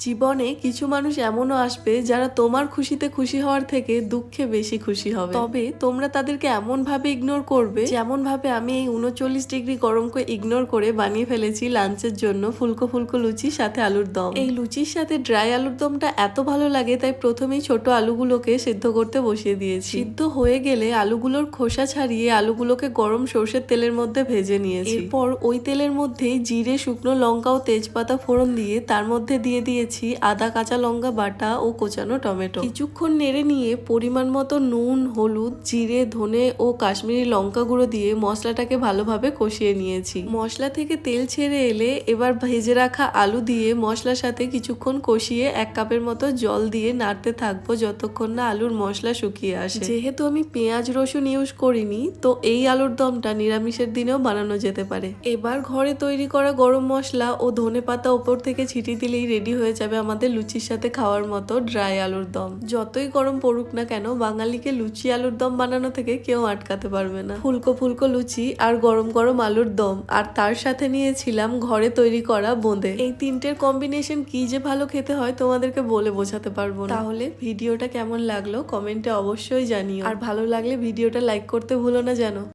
জীবনে কিছু মানুষ এমনও আসবে যারা তোমার খুশিতে খুশি হওয়ার থেকে দুঃখে বেশি খুশি হবে, তবে তোমরা তাদেরকে এমন ভাবে ইগনোর করবে যেমন ভাবে আমি এই 39 ডিগ্রি গরমকে ইগনোর করে বানিয়ে ফেলেছি লাঞ্চের জন্য ফুলকো ফুলকো লুচি সাথে আলুর দম। এই লুচির সাথে ড্রাই আলুর দমটা এত ভালো লাগে, তাই প্রথমেই ছোট আলুগুলোকে সেদ্ধ করতে বসিয়ে দিয়েছি। সিদ্ধ হয়ে গেলে আলুগুলোর খোসা ছাড়িয়ে আলুগুলোকে গরম সর্ষের তেলের মধ্যে ভেজে নিয়েছি। এরপর ওই তেলের মধ্যে জিরে, শুকনো লঙ্কা ও তেজপাতা ফোড়ন দিয়ে তার মধ্যে দিয়ে দিয়েছি আদা, কাঁচা লঙ্কা বাটা ও কোচানো টমেটো। কিছুক্ষণ নেড়ে নিয়ে পরিমাণ মতো নুন, হলুদ, জিরে, ধনে ও কাশ্মীরি লঙ্কা গুঁড়ো দিয়ে মশলাটাকে ভালোভাবে কষিয়ে নিয়েছি। মশলা থেকে তেল ছেড়ে এলে এবার ভেজে রাখা আলু দিয়ে মশলার সাথে কিছুক্ষণ কষিয়ে 1 কাপের মতো জল দিয়ে নাড়তে থাকবো যতক্ষণ না আলুর মশলা শুকিয়ে আসে। যেহেতু আমি পেঁয়াজ রসুন ইউজ করিনি, তো এই আলুর দমটা নিরামিষের দিনেও বানানো যেতে পারে। এবার ঘরে তৈরি করা গরম মশলা ও ধনে পাতা উপর থেকে ছিটিয়ে দিলেই রেডি হয়ে যাবে আমাদের লুচির সাথে খাওয়ার মতো ড্রাই আলুর দম। যতই গরম পড়ুক না কেন, বাঙালিকে লুচি আলুর দম বানানো থেকে কেউ আটকাতে পারবে না। ফুলকো ফুলকো লুচি আর গরম গরম আলুর দম, আর তার সাথে নিয়েছিলাম ঘরে তৈরি করা বোঁদে। এই তিনটের কম্বিনেশন কি যে ভালো খেতে হয় তোমাদেরকে বলে বোঝাতে পারবো না। তাহলে ভিডিওটা কেমন লাগলো কমেন্টে অবশ্যই জানিও, আর ভালো লাগলে ভিডিওটা লাইক করতে ভুলো না যেন।